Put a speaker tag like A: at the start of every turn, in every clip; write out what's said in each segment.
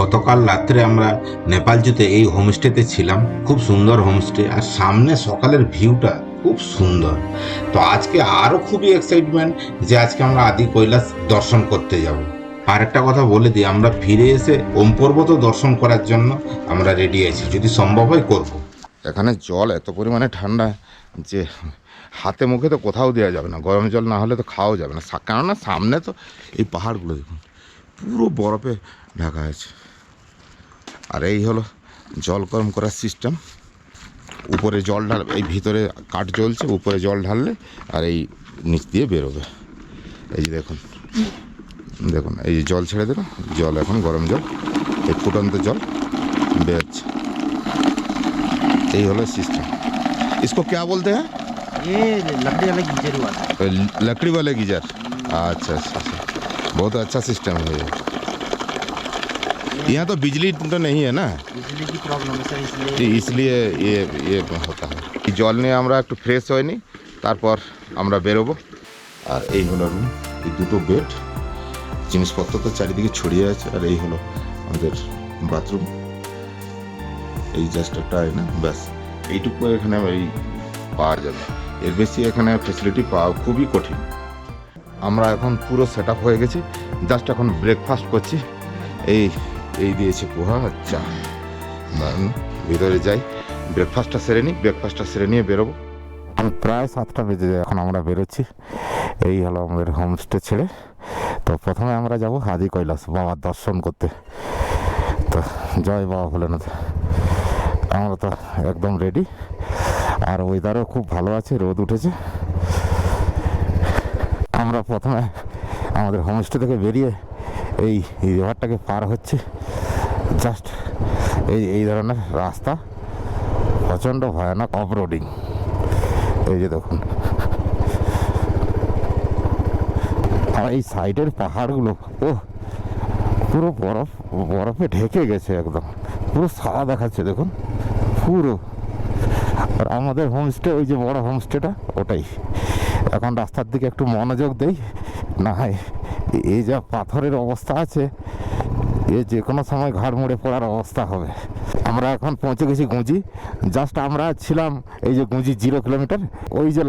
A: গতকাল রাত্রে আমরা নেপালজুতে এই হোমস্টেতে ছিলাম। খুব সুন্দর হোমস্টে, আর সামনে সকালের ভিউটা খুব সুন্দর। তো আজকে আরও খুবই এক্সাইটমেন্ট যে আজকে আমরা আদি কৈলাস দর্শন করতে যাব। আর একটা কথা বলে দিই, আমরা ফিরে এসে ওম পর্বত দর্শন করার জন্য আমরা রেডি আছি, যদি সম্ভব হয় করব। এখানে জল এত পরিমাণে ঠান্ডা যে হাতে মুখে তো কোথাও দেওয়া যাবে না, গরম জল না হলে তো খাওয়াও যাবে না। কেননা সামনে তো এই পাহাড়গুলো দেখুন পুরো বরফে ঢাকা আছে। আর এই হলো জল গরম করার সিস্টেম। উপরে জল ঢাল, এই ভিতরে কাঠ জ্বলছে, উপরে জল ঢাললে আর এই নিচ দিয়ে বেরোবে। এই যে দেখুন দেখুন, এই যে জল ছেড়ে দিল, জল এখন গরম জল, এই ফুটন্ত জল বেরোচ্ছে। এই হলো সিস্টেম। इसको क्या बोलते हैं?
B: ये लकड़ी वाला गीजर हुआ था।
A: लकड़ी वाले गीजर। अच्छा अच्छा अच्छा, बहुत अच्छा सिस्टम है ये। यहाँ तो बिजली तो नहीं है ना,
B: बिजली की प्रॉब्लम है सर,
A: इसलिए ये होता है। জল নিয়ে আমরা একটু ফ্রেশ হয়নি, তারপর আমরা বেরোবো। আর এই হলো রুম, এই দুটো বেড, জিনিসপত্র তো চারিদিকে ছড়িয়ে আছে। আর এই হলো আমাদের বাথরুম, এই জাস্ট একটা না, ব্যাস এইটুকু এখানে এই পাওয়া যাবে। এর বেশি এখানে ফেসিলিটি পাওয়া খুবই কঠিন। আমরা এখন পুরো সেট আপ হয়ে গেছি, জাস্ট এখন ব্রেকফাস্ট করছি। এই দিয়েছে পোহা, চা। ভিতরে যাই, ব্রেকফাস্টটা সেরে নিই, ব্রেকফাস্টটা সেরে নিয়ে বেরোবো। প্রায় 7টা বেজে যায়, এখন আমরা বেরোচ্ছি। এই হলো আমাদের হোমস্টে ছেড়ে। তো প্রথমে আমরা যাব আদি কৈলাস বাবার দর্শন করতে। তো জয় বাবা ভোলেনাথ। আমরা তো একদম রেডি, আর ওয়েদারও খুব ভালো আছে, রোদ উঠেছে। আমরা প্রথমে আমাদের হোমস্টে থেকে বেরিয়ে এই রিভারটাকে পার হচ্ছে। জাস্ট এই ধরনের রাস্তা, প্রচণ্ড ভয়ানক অফ রোডিং। এই যে দেখুন, আর এই সাইডের পাহাড়গুলো পুরো বরফে ঢেকে গেছে, একদম পুরো সাদা দেখাচ্ছে দেখুন পুরো। আর আমাদের হোমস্টে, ওই যে বড় হোমস্টেটা, ওটাই। এখন রাস্তার দিকে একটু মনোযোগ দেই, না হয় এই যা পাথরের অবস্থা আছে, এ যে কোনো সময় ঘাড় মুড়ে পড়ার অবস্থা হবে। আমরা এখন পৌঁছে গেছি গুঁজি। জাস্ট আমরা ছিলাম এই যে গুঁজি 0 কিলোমিটার, ওই যে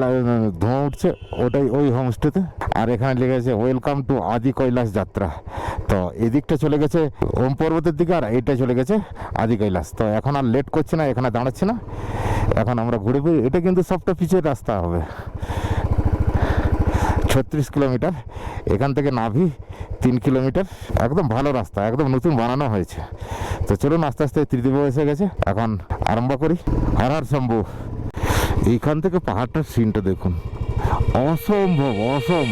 A: ধোঁয়া উঠছে ওটাই ওই হোমস্টেতে। আর এখানে লেগেছে ওয়েলকাম টু আদি কৈলাস যাত্রা। তো এদিকটা চলে গেছে ওম পর্বতের দিকে, আর এইটা চলে গেছে আদি কৈলাস। তো এখন আর লেট করছি না, এখানে দাঁড়াচ্ছি না, এখন আমরা ঘুরে ফিরে। এটা কিন্তু সবটা পিচের রাস্তা হবে, 36 কিলোমিটার। এখান থেকে নাভি 3 কিলোমিটার, একদম ভালো রাস্তা, একদম নতুন বানানো হয়েছে। তো চলুন, আস্তে আস্তে ত্রিদেব এসে গেছে, এখন আরম্ভ করি। হর হর শম্ভু। এইখান থেকে পাহাড়টার সিনটা দেখুন, অসম্ভব অসম।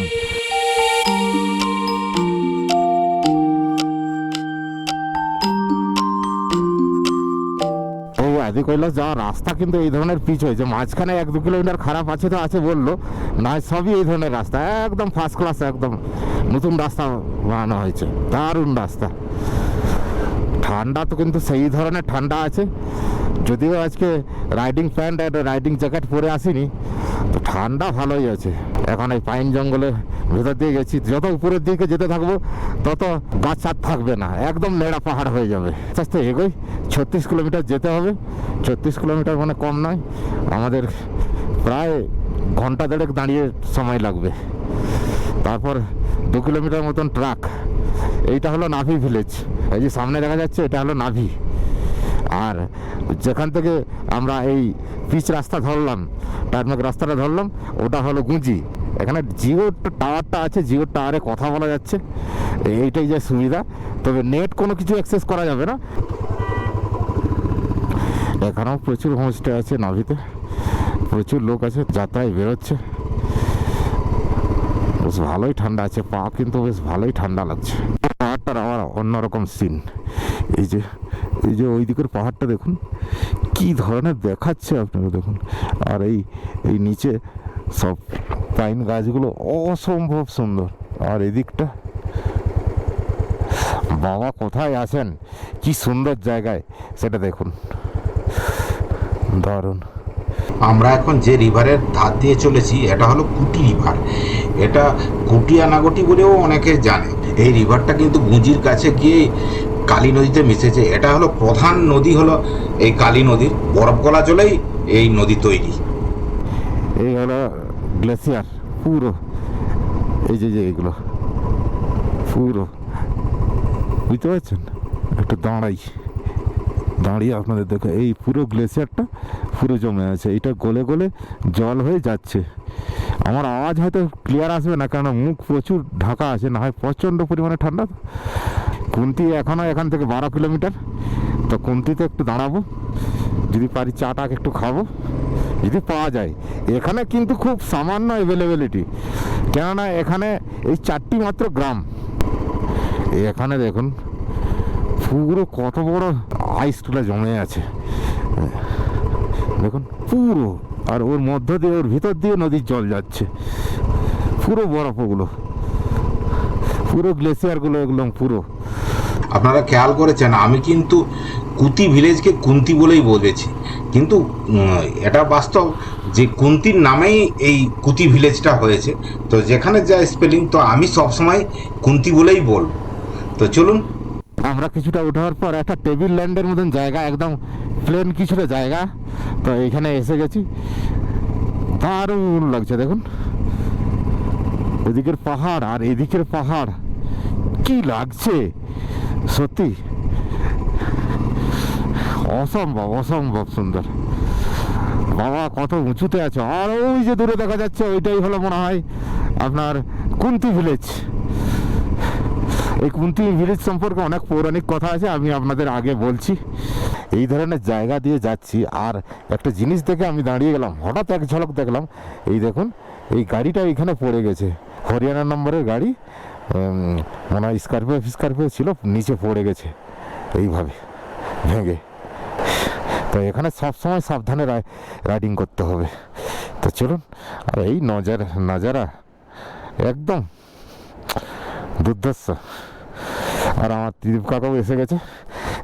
A: আদি কৈলাস যাওয়ার রাস্তা কিন্তু এই ধরনের পিচ হয়েছে, মাঝখানে 1-2 কিলোমিটার খারাপ আছে তো আছে বললো, না সবই এই ধরনের রাস্তা, একদম ফার্স্ট ক্লাস, একদম নতুন রাস্তা বানানো হয়েছে, দারুণ রাস্তা। ঠান্ডা তো কিন্তু সেই ধরনের ঠান্ডা আছে, যদিও আজকে রাইডিং প্যান্ট আর রাইডিং জ্যাকেট পরে আসিনি, তো ঠান্ডা ভালোই আছে। এখন এই পাইন জঙ্গলের ভেতর দিয়ে গেছি, যত উপরের দিকে যেতে থাকবো তত গাছ ছাদ থাকবে না, একদম নেড়া পাহাড় হয়ে যাবে। আস্তে আস্তে এগোই, 36 কিলোমিটার যেতে হবে। 36 কিলোমিটার মানে কম নয়, আমাদের প্রায় ঘন্টা দেড়েক দাঁড়িয়ে সময় লাগবে। তারপর 2 কিলোমিটার মতন ট্রাক। এইটা হলো নাভি ভিলেজ, এই যে সামনে দেখা যাচ্ছে, এটা হলো নাভি। আর যেখান থেকে আমরা এই পিচ রাস্তা ধরলাম, টার্মেক রাস্তাটা ধরলাম, ওটা হলো গুঁজি। এখানে জিও টাওয়ারটা আছে, জিও টাওয়ারে কথা বলা যাচ্ছে, এইটাই যে সুবিধা। তবে নেট কোনো কিছু অ্যাক্সেস করা যাবে না। এখানেও প্রচুর হোমস্টে আছে নাভিতে, প্রচুর লোক আছে, যাত্রায় বেরোচ্ছে। বেশ ভালোই ঠান্ডা আছে, পা কিন্তু বেশ ভালোই ঠান্ডা লাগছে। পাহাড়টার আবার অন্যরকম সিন। এই যে ওই দিকের পাহাড়টা দেখুন কি ধরনের দেখাচ্ছে, আপনারা দেখুন। আর এই নিচে সব পাইন গাছগুলো অসম্ভব সুন্দর। আর এদিকটা বাবা কোথায় আছেন, কি সুন্দর জায়গায়, সেটা দেখুন, দারুণ। আমরা এখন যে রিভারের ধার দিয়ে চলেছি, এটা হলো কুটি রিভার। এটা কুটিয়ানাগটি বলেও অনেকে জানে। এই রিভারটা কিন্তু গুঁজির কাছে গিয়ে
C: কালী নদীতে মিশেছে। এটা হলো প্রধান নদী, হলো এই কালী নদীর বরফ গলা জলেই এই নদী তৈরি।
A: এই হলো গ্লেসিয়ার পুরো, এই যে এগুলো পুরো, বুঝতে পারছেন? একটু দাঁড়িয়ে আপনাদের দেখো, এই পুরো গ্লেসিয়ারটা পুরো জমে আছে, এটা গলে গলে জল হয়ে যাচ্ছে। আমার আওয়াজ হয়তো ক্লিয়ার আসবে না, কারণ মুখ প্রচুর ঢাকা আছে, না হয় প্রচণ্ড পরিমাণে ঠান্ডা। কুন্তি এখনও এখান থেকে 12 কিলোমিটার, তো কুন্তিতে একটু দাঁড়াবো, যদি পারি চাটা একটু খাবো যদি পাওয়া যায়। এখানে কিন্তু খুব সামান্য অ্যাভেলেবিলিটি, কেননা এখানে এই 4টি মাত্র গ্রাম। এখানে দেখুন পুরো কত বড় আইসগুলো জমে আছে দেখুন পুরো, আর ওর মধ্য দিয়ে, ওর ভিতর দিয়ে নদীর জল যাচ্ছে, পুরো বরফ, ওগুলো পুরো গ্লেসিয়ারগুলো একদম পুরো।
C: আপনারা খেয়াল করেছেন, আমি কিন্তু কুতি ভিলেজকে কুন্তি বলেই বলেছি, কিন্তু এটা বাস্তব যে কুন্তির নামেই এই কুতি ভিলেজটা হয়েছে। তো যেখানে যা স্পেলিং, তো আমি সবসময় কুন্তি বলেই বলবো। তো চলুন,
A: আমরা কিছুটা ওঠার পর একটা টেবিল ল্যান্ডের মতন জায়গা, একদম প্লেন কিছুটা জায়গা, তো এখানে এসে গেছি। দারুণ লাগছে দেখুন, ওদিকের পাহাড় আর এদিকের পাহাড়, কি লাগছে সত্যি, অসম্ভব সুন্দর। বাবা কত উঁচুতে আছে, আর ওই যে দূরে দেখা যাচ্ছে ওইটাই হলো মনে হয় আপনার কুন্তি ভিলেজ। এই কুন্তি ভিলেজ সম্পর্কে অনেক পৌরাণিক কথা আছে, আমি আপনাদের আগে বলছি। এই ধরনের জায়গা দিয়ে যাচ্ছি, আর একটা জিনিস দেখে আমি দাঁড়িয়ে গেলাম, হঠাৎ এক ঝলক দেখলাম, এই দেখুন এই গাড়িটা এখানে পড়ে গেছে, হরিয়ানা নম্বরের গাড়ি, মনে হয় স্করপিও ছিল, নিচে পড়ে গেছে এইভাবে ভেঙে। তো এখানে সবসময় সাবধানে রাইডিং করতে হবে। তো চলুন, আর এই নাজারা একদম দুর্ধর্ষ। আর আমার ত্রিদীপ কাকাও এসে গেছে,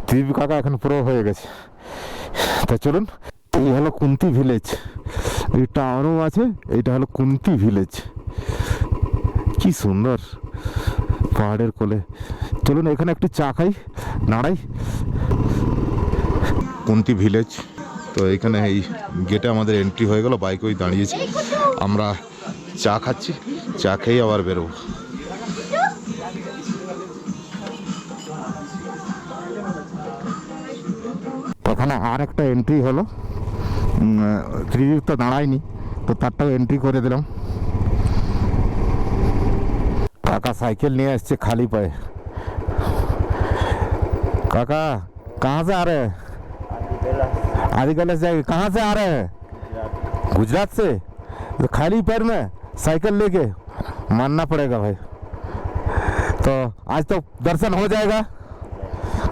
A: ত্রিদীপ কাকা এখন পুরো হয়ে গেছে। তা চলুন, এই হলো কুন্তি ভিলেজ, এই টাউনও আছে, এইটা হলো কুন্তি ভিলেজ। কি সুন্দর পাহাড়ের কোলে। চলুন এখানে একটু চা খাই, দাঁড়াই। কুন্তি ভিলেজ, তো এখানে এই গেটে আমাদের এন্ট্রি হয়ে গেল, বাইক ওই দাঁড়িয়েছি, আমরা চা খাচ্ছি, চা খেয়ে আবার বেরোবো। ওখানে আর একটা এন্ট্রি হলো, ত্রিদীপ তো দাঁড়ায়নি, তো তারটাও এন্ট্রি করে দিলাম। কাকা সাইকেল নিয়ে আসছে খালি পায়ে। काका कहाँ से आ रहे हैं? आदि कैलाश जाएंगे। कहाँ से आ रहे हैं? गुजरात से। तो खाली पैर में साइकिल लेके मानना पड़ेगा भाई। तो आज तो दर्शन हो जाएगा।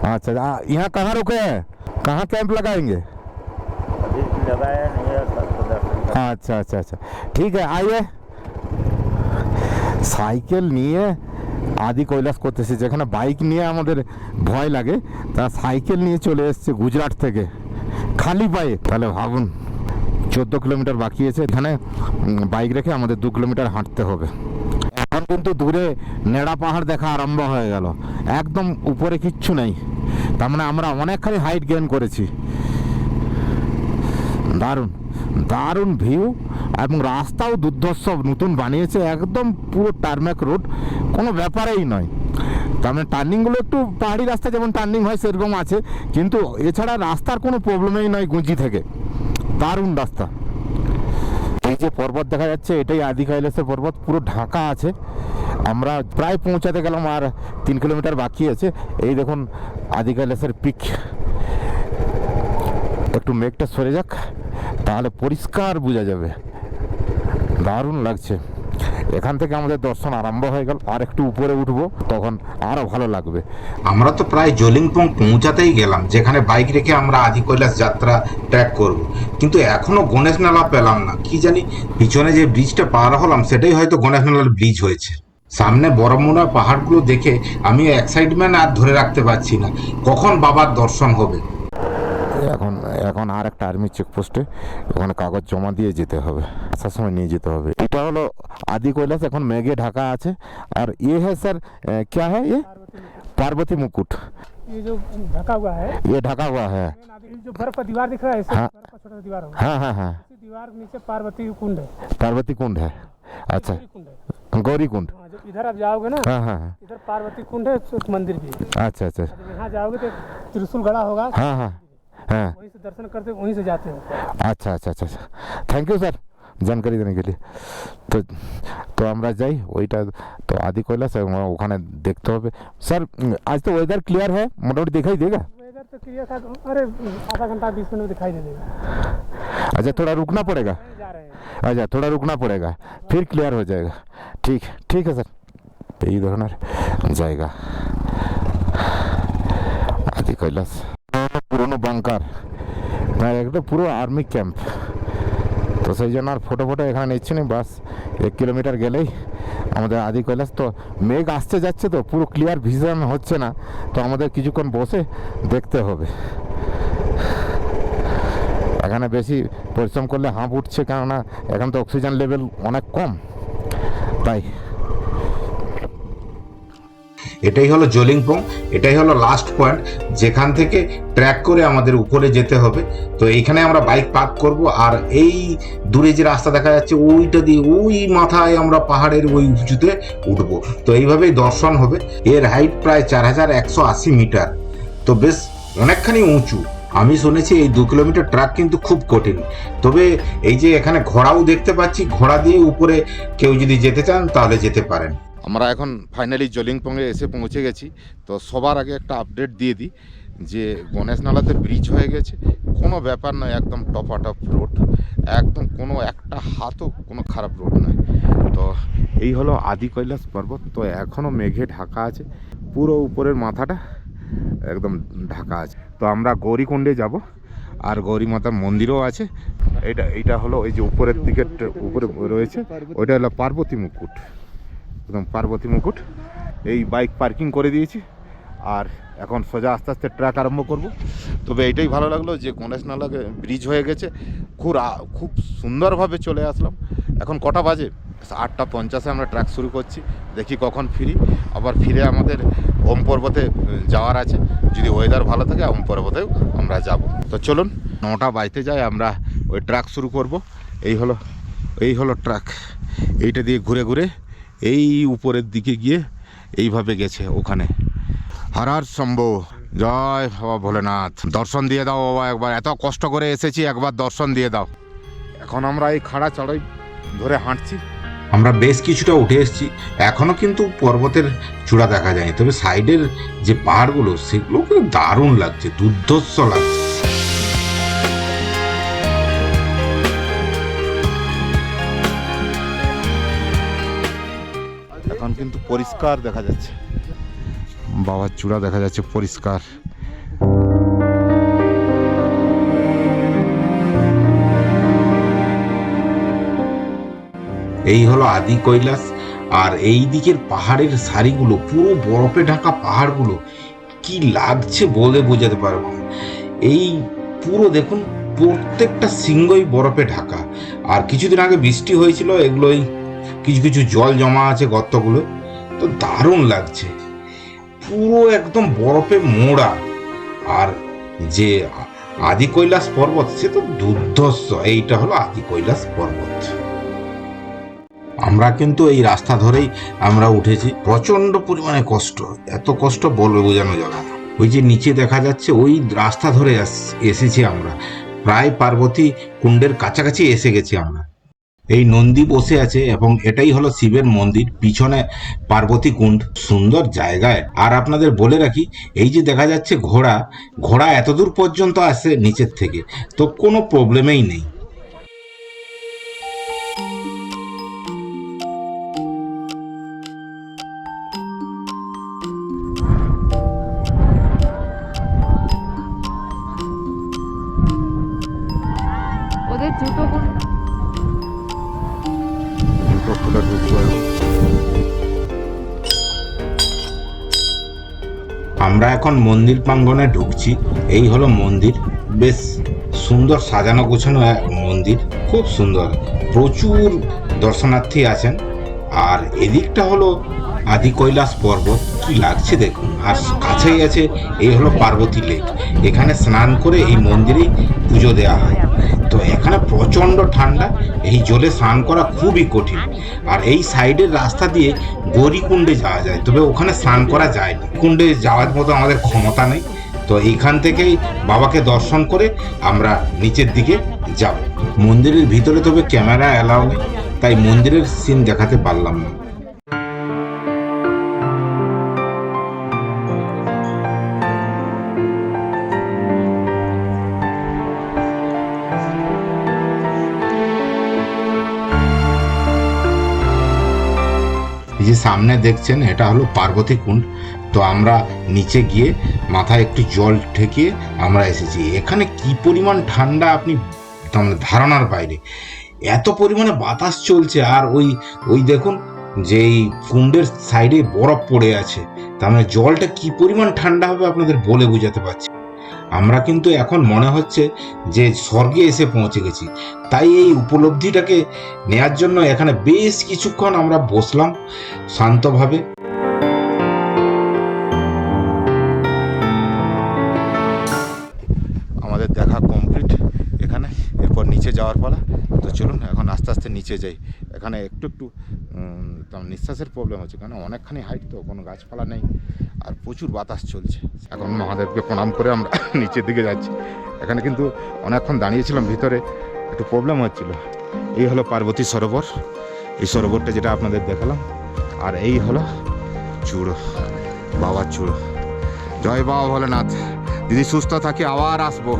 A: अच्छा, यहाँ कहाँ रुके हैं, कहाँ कैंप लगाएंगे?
D: लगाया नहीं है,
A: अच्छा अच्छा अच्छा, ठीक है आइए। সাইকেল নিয়ে আদি কৈলাস করতেছে, যেখানে বাইক নিয়ে আমাদের ভয় লাগে, তা সাইকেল নিয়ে চলে এসছে গুজরাট থেকে খালি পায়ে। তাহলে ভাবুন 14 কিলোমিটার বাকি আছে, এখানে বাইক রেখে আমাদের 2 কিলোমিটার হাঁটতে হবে। এখন কিন্তু দূরে নেড়া পাহাড় দেখা আরম্ভ হয়ে গেল, একদম উপরে কিচ্ছু নেই, তার মানে আমরা অনেকখানি হাইট গেইন করেছি। দারুণ দারুণ ভিউ, এবং রাস্তাও দুর্ধর্ষ, নতুন বানিয়েছে, একদম পুরো টারম্যাক রোড, কোনো ব্যাপারেই নয়। তার মানে টার্নিংগুলো একটু পাহাড়ি রাস্তা যেমন টার্নিং হয় সেরকম আছে, কিন্তু এছাড়া রাস্তার কোনো প্রবলেমই নয় গুঞ্জি থেকে। দারুণ রাস্তা। এই যে পর্বত দেখা যাচ্ছে, এটাই আদি কৈলাসের পর্বত, পুরো ঢাকা আছে। আমরা প্রায় পৌঁছাতে গেলাম, আর 3 কিলোমিটার বাকি আছে। এই দেখুন আদি কৈলাসের পিক। একটু মেঘটা সরে যাক, তাহলে পরিষ্কার বোঝা যাবে। দারুণ লাগছে। এখান থেকে আমাদের দর্শন আরম্ভ হয়ে গেল, আর একটু উপরে উঠবো, তখন আরো ভালো লাগবে।
C: আমরা তো প্রায় জলিংপং পৌঁছাতেই গেলাম, যেখানে বাইক রেখে আমরা আদি কৈলাস যাত্রা ট্র্যাক করব, কিন্তু এখনো গণেশ নালা পেলাম না। কি জানি পিছনে যে ব্রিজটা পার হলাম সেটাই হয়তো গণেশ নালার ব্রিজ হয়েছে। সামনে বড়মুড়া পাহাড়গুলো দেখে আমি এক্সাইটমেন্ট আর ধরে রাখতে পারছি না, কখন বাবার দর্শন হবে।
A: এখন আর একটা আর্মি চেকপোস্টে ওখানে কাগজ জমা দিয়ে যেতে হবে, আসার সময় নিয়ে যেতে হবে। এটা হলো আদি কৈলাস, এখন মেঘে ঢাকা আছে। আর ইয়ে হ্যাঁ স্যার, क्या है ये? पार्वती मुकुट।
E: ये जो ढका हुआ है,
A: ये ढका हुआ है।
E: ये जो बर्फ का दीवार दिख रहा है, इससे
A: हाँ।
E: बर्फ का छोटा सा दीवार होगा,
A: हाँ हाँ हाँ,
E: इसी दीवार के नीचे पार्वती कुंड है,
A: पार्वती कुंड है। अच्छा,
E: गौरी कुंड है।
A: गौरी कुंड।
E: हाँ, जब इधर आप जाओगे ना,
A: हाँ हाँ हाँ,
E: इधर पार्वती कुंड है, एक मंदिर भी है।
A: अच्छा अच्छा,
E: जब यहाँ जाओगे तो एक त्रिशूल गड़ा होगा,
A: हाँ हाँ हाँ,
E: वहीं से दर्शन करते वहीं से जाते हैं।
A: আচ্ছা আচ্ছা আচ্ছা আচ্ছা, থ্যাংক ইউ স্যার জানকারি দেওয়ার के लिए। তো তো আমরা যাই ওইটা, তো আদি কৈলাস ওখানে দেখতে হবে। স্যার আজ তো ওয়েদার ক্লিয়ার है, মোটামুটি दिखाई देगा?
E: वेदर तो क्लियर था, अरे आधा घंटा 20 मिनट में दिखाई दे देगा।
A: अच्छा, थोड़ा रुकना पड़ेगा।
E: कहीं जा रहे हैं,
A: अच्छा, थोड़ा रुकना पड़ेगा, फिर क्लियर हो जाएगा। ठीक है স্যার, এই ধরনের জায়গা আদি কৈলাস, পুরনো বাংকার, একটা পুরো আর্মি ক্যাম্প। তো সেই জন্য আর ফটো এখানে নিচ্ছি না, বাস 1 কিলোমিটার গেলেই আমাদের আদি কৈলাস। তো মেঘ আসতে যাচ্ছে, তো পুরো ক্লিয়ার ভিশন হচ্ছে না, তো আমাদের কিছুক্ষণ বসে দেখতে হবে। এখানে বেশি পরিশ্রম করলে হাঁপ উঠছে, কেননা এখন তো অক্সিজেন লেভেল অনেক কম, তাই।
C: এটাই হলো জলিংপং, এটাই হলো লাস্ট পয়েন্ট, যেখান থেকে ট্র্যাক করে আমাদের উপরে যেতে হবে। তো এইখানে আমরা বাইক পার্ক করব, আর এই দূরে যে রাস্তা দেখা যাচ্ছে ওইটা দিয়ে ওই মাথায় আমরা পাহাড়ের ওই উঁচুতে উঠবো। তো এইভাবেই দর্শন হবে। এর হাইট প্রায় 4180 মিটার, তো বেশ অনেকখানি উঁচু। আমি শুনেছি এই 2 কিলোমিটার ট্র্যাক কিন্তু খুব কঠিন। তবে এই যে এখানে ঘোড়াও দেখতে পাচ্ছি, ঘোড়া দিয়ে উপরে কেউ যদি যেতে চান তাহলে যেতে পারেন। আমরা এখন ফাইনালি জলিংপংয়ে এসে পৌঁছে গেছি। তো সবার আগে একটা আপডেট দিয়ে দিই যে গণেশ নালাতে ব্রিজ হয়ে গেছে, কোনো ব্যাপার নয়, একদম টপাটপ রোড, একদম কোনো একটা হাতও কোনো খারাপ রোড নয়। তো এই হলো আদি কৈলাস পর্বত। তো এখনও মেঘে ঢাকা আছে, পুরো উপরের মাথাটা একদম ঢাকা আছে। তো আমরা গৌরীকুণ্ডে যাব, আর গৌরী মাতার মন্দিরও আছে। এইটা হলো ওই যে উপরের দিকে উপরে রয়েছে, ওইটা হলো পার্বতী মুকুট, একদম পার্বতী মুকুট। এই বাইক পার্কিং করে দিয়েছি, আর এখন সোজা আস্তে আস্তে ট্র্যাক আরম্ভ করব। তবে এইটাই ভালো লাগলো যে গণেশ নালাকে ব্রিজ হয়ে গেছে, খুব সুন্দরভাবে চলে আসলাম। এখন কটা বাজে? 8:50-এ আমরা ট্র্যাক শুরু করছি, দেখি কখন ফিরি। আবার ফিরে আমাদের ওম পর্বতে যাওয়ার আছে, যদি ওয়েদার ভালো থাকে ওম পর্বতেও আমরা যাব। তো চলুন, 9টা বাজতে যাই, আমরা ওই ট্র্যাক শুরু করব। এই হলো ট্র্যাক, এইটা দিয়ে ঘুরে ঘুরে এই উপরের দিকে গিয়ে এইভাবে গেছে ওখানে। হর হর শম্ভু, জয় বাবা ভোলেনাথ। দর্শন দিয়ে দাও বাবা একবার, এত কষ্ট করে এসেছি, একবার দর্শন দিয়ে দাও। এখন আমরা এই খাড়া চড়াই ধরে হাঁটছি। আমরা বেশ কিছুটা উঠে এসেছি, এখনো কিন্তু পর্বতের চূড়া দেখা যায়নি। তবে সাইডের যে পাহাড়গুলো সেগুলো খুব দারুণ লাগছে, দুর্ধর্ষ লাগছে। এখন কিন্তু পরিষ্কার দেখা যাচ্ছে, বাবার চূড়া দেখা যাচ্ছে পরিষ্কার। এই হলো আদি কৈলাস, আর এই দিকের পাহাড়ের সারিগুলো, পুরো বরফে ঢাকা পাহাড়গুলো কি লাগছে বলে বোঝাতে পারবো না। এই পুরো দেখুন, প্রত্যেকটা শৃঙ্গই বরফে ঢাকা। আর কিছুদিন আগে বৃষ্টি হয়েছিল, এগুলোই কিছু কিছু জল জমা আছে গর্তগুলো, তো দারুণ লাগছে, পুরো একদম বরফে মোড়া। আর যে আদি কৈলাস পর্বত সে তো দুর্ধর্ষ। এইটা হলো আদি কৈলাস পর্বত। আমরা কিন্তু এই রাস্তা ধরেই আমরা উঠেছি, প্রচন্ড পরিমাণে কষ্ট, এত কষ্ট বলবে বোঝানো যাবে না। ওই যে নিচে দেখা যাচ্ছে ওই রাস্তা ধরে এসেছি আমরা, প্রায় পার্বতী কুণ্ডের কাছাকাছি এসে গেছি আমরা। এই নন্দী বসে আছে এবং এটাই হলো শিবের মন্দির, পিছনে পার্বতী কুণ্ড, সুন্দর জায়গায়। আর আপনাদের বলে রাখি, এই যে দেখা যাচ্ছে ঘোড়া এতদূর পর্যন্ত আসে নিচের থেকে, তো কোনো প্রবলেমেই নেই।
F: ওদের জুতো কোন
C: আমরা এখন মন্দির প্রাঙ্গণে ঢুকছি। এই হলো মন্দির, বেশ সুন্দর সাজানো গোছানো মন্দির, খুব সুন্দর, প্রচুর দর্শনার্থী আছেন। আর এদিকটা হলো আদি কৈলাস পর্বত, কি লাগছে দেখুন। আর কাছেই আছে এই হলো পার্বতী লেক। এখানে স্নান করে এই মন্দিরে পুজো দেওয়া হয়। তো এখানে প্রচণ্ড ঠান্ডা, এই জলে স্নান করা খুবই কঠিন। আর এই সাইডের রাস্তা দিয়ে গৌরীকুণ্ডে যাওয়া যায়, তবে ওখানে স্নান করা যায় না। কুণ্ডে যাওয়ার মতো আমাদের ক্ষমতা নেই। তো এইখান থেকেই বাবাকে দর্শন করে আমরা নিচের দিকে যাব। মন্দিরের ভিতরে তবে ক্যামেরা অ্যালাউ নেই, তাই মন্দিরের সিন দেখাতে পারলাম না। এই যে সামনে দেখছেন এটা হলো পার্বতী কুণ্ড। তো আমরা নিচে গিয়ে মাথায় একটু জল ঠেকিয়ে আমরা এসেছি। এখানে কি পরিমাণ ঠান্ডা আপনি মানে ধারণার বাইরে। এত পরিমাণে বাতাস চলছে, আর ওই দেখুন যে এই কুণ্ডের সাইডে বরফ পড়ে আছে। তার মানে জলটা কি পরিমাণ ঠান্ডা হবে আপনাদের বলে বোঝাতে পারছি। আমরা কিন্তু এখন মনে হচ্ছে যে স্বর্গে এসে পৌঁছে গেছি। তাই এই উপলব্ধিটাকে নেয়ার জন্য এখানে বেশ কিছুক্ষণ আমরা বসলাম শান্তভাবে। আমাদের দেখা কমপ্লিট এখানে, এরপর নিচে যাওয়ার পালা। তো চলুন এখন আস্তে আস্তে নিচে যাই। এখানে একটু নিঃশ্বাসের প্রবলেম হচ্ছে, কারণ অনেকখানি হাইট, তো কোনো গাছপালা নেই আর প্রচুর বাতাস চলছে। এখন মহাদেবকে প্রণাম করে আমরা নিচের দিকে যাচ্ছি। এখানে কিন্তু অনেকক্ষণ দাঁড়িয়েছিলাম, ভিতরে একটু প্রবলেম হচ্ছিল। এই হলো পার্বতী সরোবর, এই সরোবরটা যেটা আপনাদের দেখালাম। আর এই হলো চূড়ো, বাবার চূড়ো। জয় বাবা ভোলেনাথ। দিদি সুস্থ থাকি আবার আসবো।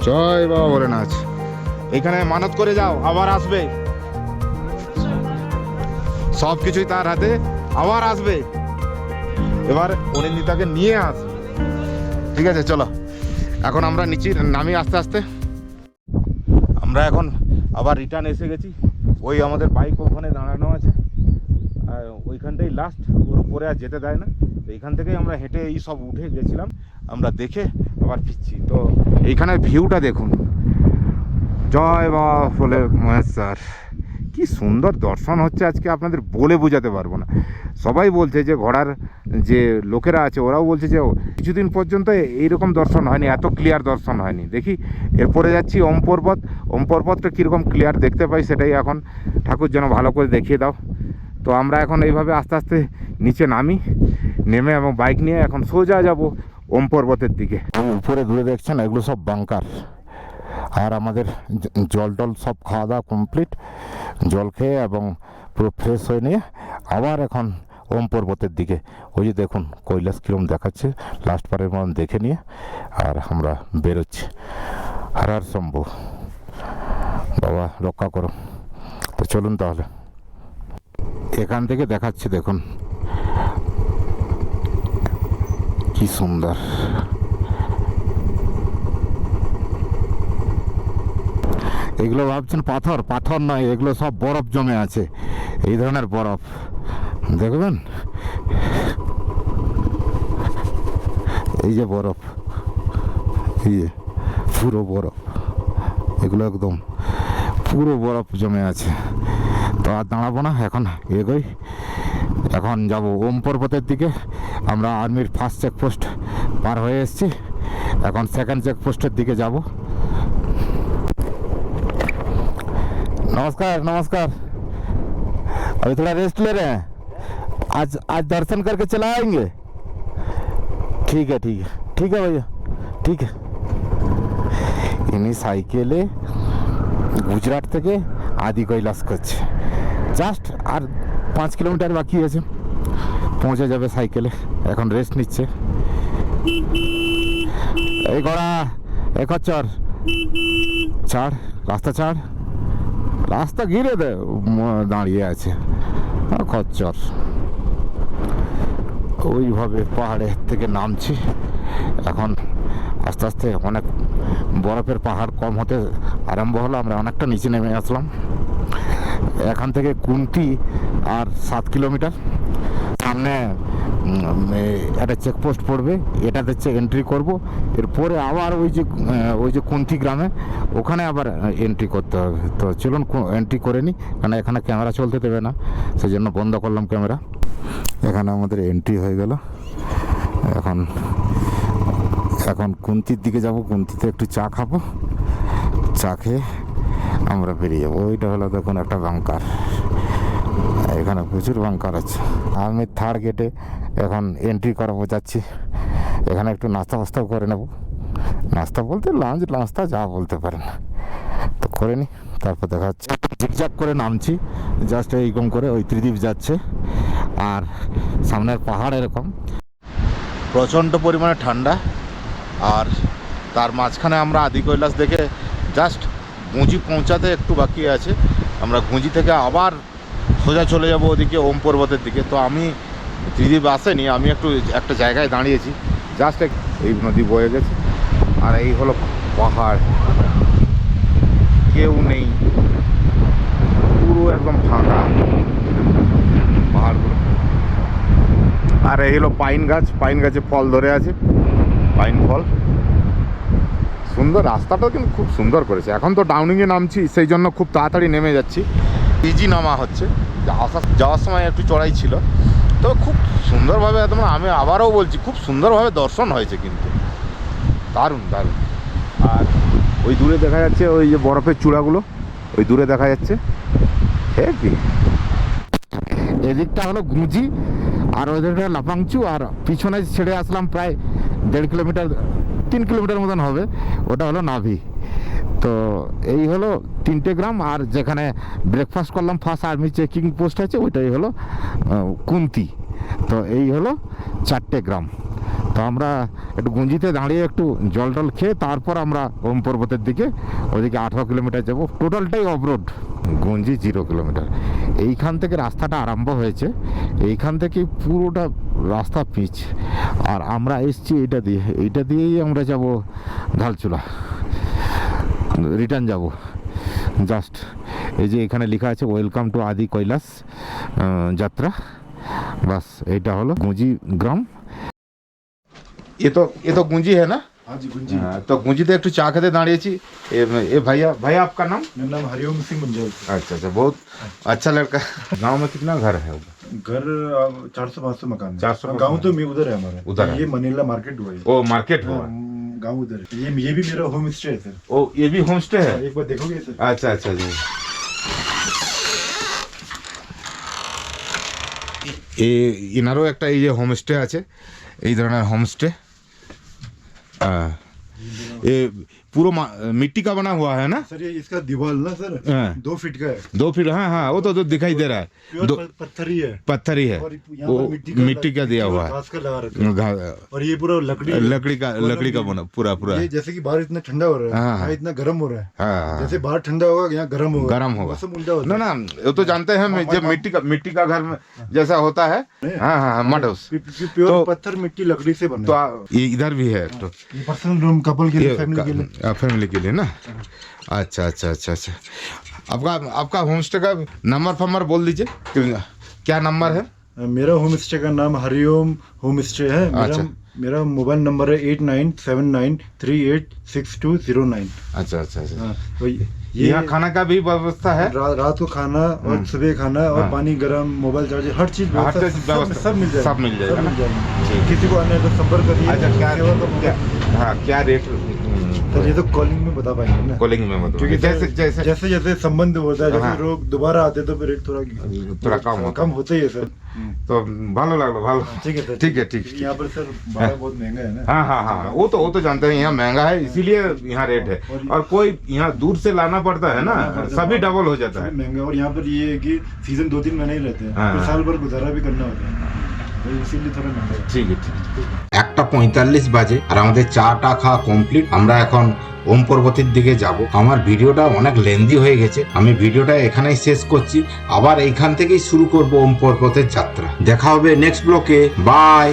C: জয় বাবা ভোলেনাথ। এখানে মানত করে যাও, আবার আসবে। সব কিছুই তার হাতে, আবার আসবে। এবার অনিন্দিতাকে নিয়ে আসবে। ঠিক আছে, চলো এখন আমরা নিচে নামি আস্তে আস্তে। আমরা এখন আবার রিটার্ন এসে গেছি। ওই আমাদের বাইক ওখানে দাঁড়ানো আছে, আর ওইখানটাই লাস্ট, ওর উপরে আর যেতে দেয় না। তো এইখান থেকেই আমরা হেঁটে এই সব উঠে গেছিলাম, আমরা দেখে আবার ফিরছি। তো এইখানের ভিউটা দেখুন। জয় বাবা বলে মহেশ্বর, কি সুন্দর দর্শন হচ্ছে আজকে, আপনাদের বলে বোঝাতে পারবো না। সবাই বলছে যে ঘোড়ার যে লোকেরা আছে ওরাও বলছে যে কিছুদিন পর্যন্ত এইরকম দর্শন হয়নি, এত ক্লিয়ার দর্শন হয়নি। দেখি এরপরে যাচ্ছি ওম পর্বত। ওম পর্বতটা কীরকম ক্লিয়ার দেখতে পাই সেটাই এখন ঠাকুর যেন ভালো করে দেখিয়ে দাও। তো আমরা এখন এইভাবে আস্তে আস্তে নিচে নেমে এবং বাইক নিয়ে এখন সোজা যাব ওম পর্বতের দিকে। উপরে দূরে দেখছেন এগুলো সব বাংকার। আর আমাদের জল টল সব খাওয়া দাওয়া কমপ্লিট, জল খেয়ে এবং পুরো ফ্রেশ হয়ে নিয়ে আবার এখন ওম পর্বতের দিকে। ওই যে দেখুন কৈলাস কীরকম দেখাচ্ছে, লাস্ট পারের মতন দেখে নিয়ে আর আমরা বেরোচ্ছি। হর হর শম্ভু, বাবা রক্ষা করো। তো চলুন তাহলে, এখান থেকে দেখাচ্ছি দেখুন কি সুন্দর। এগুলো ভাবছেন পাথর, পাথর নয়, এগুলো সব বরফ জমে আছে, এই ধরনের বরফ দেখবেন। এই যে বরফ, এই যে পুরো বরফ, এগুলো একদম পুরো বরফ জমে আছে। তো আর দাঁড়াবো না, এখন এগোই। এখন যাব ওম পর্বতের দিকে। আমরা আর্মির ফার্স্ট চেকপোস্ট পার হয়ে এসেছি, এখন সেকেন্ড চেকপোস্টের দিকে যাব। नमस्कार नमस्कार। अभी थोड़ा रेस्ट ले रहे हैं, आज दर्शन करके चला आएंगे। ठीक है ठीक है ठीक है भैया, ठीक है। इन्हीं साइकेले गुजरात থেকে আদি কৈলাস করছে, জাস্ট আর 5 কিলোমিটার বাকি আছে, পৌঁছে যাবে সাইকেলে। এখন রেস্ট নিচ্ছে। এই ঘোড়া, এই খচ্চর ছাড়, রাস্তা ছাড়, রাস্তা ঘিরে দে, দাঁড়িয়ে আছে খচ্চর। ওইভাবে পাহাড়ের থেকে নামছি। এখন আস্তে আস্তে অনেক বরফের পাহাড় কম হতে আরম্ভ হলো, আমরা অনেকটা নিচে নেমে আসলাম।
A: এখান থেকে কুন্তি আর 7 কিলোমিটার সামনে একটা চেকপোস্ট পড়বে, এটাতে এন্ট্রি করব। এরপরে আবার ওই যে কুন্তি গ্রামে ওখানে আবার এন্ট্রি করতে হবে। তো চলুন এন্ট্রি করে নিই, কারণ এখানে ক্যামেরা চলতে দেবে না, সেই জন্য বন্ধ করলাম ক্যামেরা। এখানে আমাদের এন্ট্রি হয়ে গেল। এখন কুন্তির দিকে যাব, কুন্তিতে একটু চা খাবো, চা খেয়ে আমরা বেরিয়ে যাবো। ওইটা হলো দেখুন একটা বাংকার, এখানে প্রচুর বাংকার আছে। আমি থার্ড গেটে এখন এন্ট্রি করাবো যাচ্ছি। এখানে একটু নাস্তা ফাস্তাও করে নেব, নাস্তা বলতে লাঞ্চ নাস্তা যা বলতে পারেন, তো করে নিই, তারপর দেখা যাচ্ছে। ঝিকঝাক করে নামছি জাস্ট এইরকম করে, ওই ত্রিদীপ যাচ্ছে আর সামনের পাহাড় এরকম প্রচণ্ড পরিমাণে ঠান্ডা। আর তার মাঝখানে আমরা আদি কৈলাস দেখে জাস্ট গুঁজি পৌঁছাতে একটু বাকি আছে। আমরা গুঁজি থেকে আবার সোজা চলে যাব ওদিকে ওম পর্বতের দিকে। তো আমি ত্রিদীপ আসেনি, আমি একটা জায়গায় দাঁড়িয়েছি, জাস্ট এই নদী বয়ে গেছে আর এই হলো পাহাড়, কেউ নেই, পুরো একদম ফাঁকা পাহাড়গুলো। আর এই হলো পাইন গাছে ফল ধরে আছে, পাইন ফল। সুন্দর রাস্তাটা কিন্তু খুব সুন্দর করেছে। এখন তো ডাউনিংয়ে নামছি, সেই জন্য খুব তাড়াতাড়ি নেমে যাচ্ছি, ইজি নামা হচ্ছে। যাওয়ার সময় একটু চড়াই ছিল, তো খুব সুন্দরভাবে একদম, আমি আবারও বলছি খুব সুন্দরভাবে দর্শন হয়েছে, কিন্তু দারুণ দারুণ। আর ওই দূরে দেখা যাচ্ছে ওই যে বরফের চূড়াগুলো, ওই দূরে দেখা যাচ্ছে। হেভি। এদিকটা হলো গুঁজি আর ওইদিকটা লাপাংচু, আর পিছনে ছেড়ে আসলাম প্রায় 1.5 কিলোমিটার 3 কিলোমিটার মতন হবে, ওটা হলো নাভি। তো এই হলো 3টে গ্রাম। আর যেখানে ব্রেকফাস্ট করলাম ফার্স্ট আর্মি চেকিং পোস্ট আছে, ওইটাই হলো কুন্তি। তো এই হলো 4টে গ্রাম। তো আমরা একটু গুঞ্জিতে দাঁড়িয়ে একটু জল টল খেয়ে তারপর আমরা ওম পর্বতের দিকে, ওইদিকে 18 কিলোমিটার যাবো। টোটালটাই অফরোড, গুঞ্জি 0 কিলোমিটার। এইখান থেকে রাস্তাটা আরম্ভ হয়েছে, এইখান থেকে পুরোটা রাস্তা পিচ। আর আমরা এসছি এইটা দিয়েই আমরা যাব ঢালচুলা, রিটার্ন যাব। জাস্ট এই যে এখানে লেখা আছে ওয়েলকাম টু আদি কৈলাস যাত্রা, বাস এইটা হলো গুঁজি গ্রাম। ये तो गुंजी है ना?
G: हाँ जी गुंजी।
A: हाँ, तो गुंजी तो एक चाय खाते दाड़िए ये भैया आपका नाम?
G: मेरा नाम हरिओम सिंह मंजल।
A: अच्छा, बहुत अच्छा लड़का। गांव में कितना घर है?
G: घर 400-500 मकान है।
A: 400
G: गांव तो मैं उधर है हमारा,
A: उधर है।
G: ये मनीला मार्केट हुआ है।
A: ओ मार्केट हुआ,
G: गांव उधर है। ये भी मेरा होम स्टे है सर।
A: ओ ये भी होम स्टे है?
G: एक बार देखोगे सर?
A: अच्छा जी। ইনারও একটা এই যে হোমস্টে আছে, এই ধরনের হোমস্টে। ये पूरा मिट्टी का बना हुआ है ना
G: सर? ये इसका दीवार ना सर 2 फीट का है।
A: 2 फीट, हाँ वो तो दिखाई दे रहा है।
G: पत्थर ही है,
A: पत्थर ही है,
G: और यहाँ
A: वो
G: पर
A: मिट्टी का दिया हुआ है,
G: घास का लगा रखा है। और ये पूरा लकड़ी का बना पूरा। ये जैसे कि बाहर इतना ठंडा हो रहा है,
A: हाँ,
G: यहाँ इतना गर्म हो रहा है।
A: हाँ,
G: जैसे बाहर ठंडा होगा, यहाँ गर्म होगा। मौसम उल्टा होता है।
A: ना वो तो जानते हैं, जब मिट्टी का घर में जैसा होता है। हाँ मड हाउस,
G: प्योर पत्थर मिट्टी लकड़ी से बना।
A: तो ये इधर भी है तो
G: ये पर्सनल रूम कपल के लिए,
A: फैमिली के लिए ना। अच्छा। आपका होम स्टे का नंबर बोल दीजिए, क्या नंबर है?
G: मेरा होम स्टे का नाम हरिओम होम स्टे है। मेरा मोबाइल नंबर है 8979386209।
A: अच्छा।
G: तो
A: यहाँ खाना का भी व्यवस्था है?
G: रात को खाना और सुबह खाना और पानी गर्म, मोबाइल चार्जर, हर चीज सब मिल जाएगा।
A: मिल जाएगा।
G: किसी को आने तो संपर्क करिए।
A: अच्छा, क्या रेट?
G: सर ये तो कॉलिंग में बता पाएंगे ना,
A: कॉलिंग में बता,
G: क्योंकि जैसे संबंध होता है, जैसे
A: हाँ।
G: लोग दोबारा आते तो फिर रेट थोड़ा कम होता ही है सर।
A: तो ভালো লাগলো, ভালো।
G: ठीक है सर।
A: ठीक है।
G: यहाँ पर सर भाड़ा बहुत महंगा है ना।
A: हाँ वो तो जानते हैं, यहाँ महंगा है, इसीलिए यहाँ रेट है। और कोई यहाँ दूर से लाना पड़ता है ना, सभी डबल हो जाता है,
G: महंगा। और यहाँ पर ये है कि सीजन 2-3 महीने ही रहते हैं,
A: हाँ।
G: साल भर गुजारा भी करना होता है, इसीलिए थोड़ा महंगा है।
A: ठीक है।
C: 1:45 বাজে আর আমাদের চাটা খাওয়া কমপ্লিট। আমরা এখন ওম পর্বতের দিকে যাব। আমার ভিডিওটা অনেক লেন্দি হয়ে গেছে, আমি ভিডিওটা এখানেই শেষ করছি। আবার এইখান থেকেই শুরু করব ওম পর্বতের যাত্রা। দেখা হবে নেক্সট ব্লকে। বাই।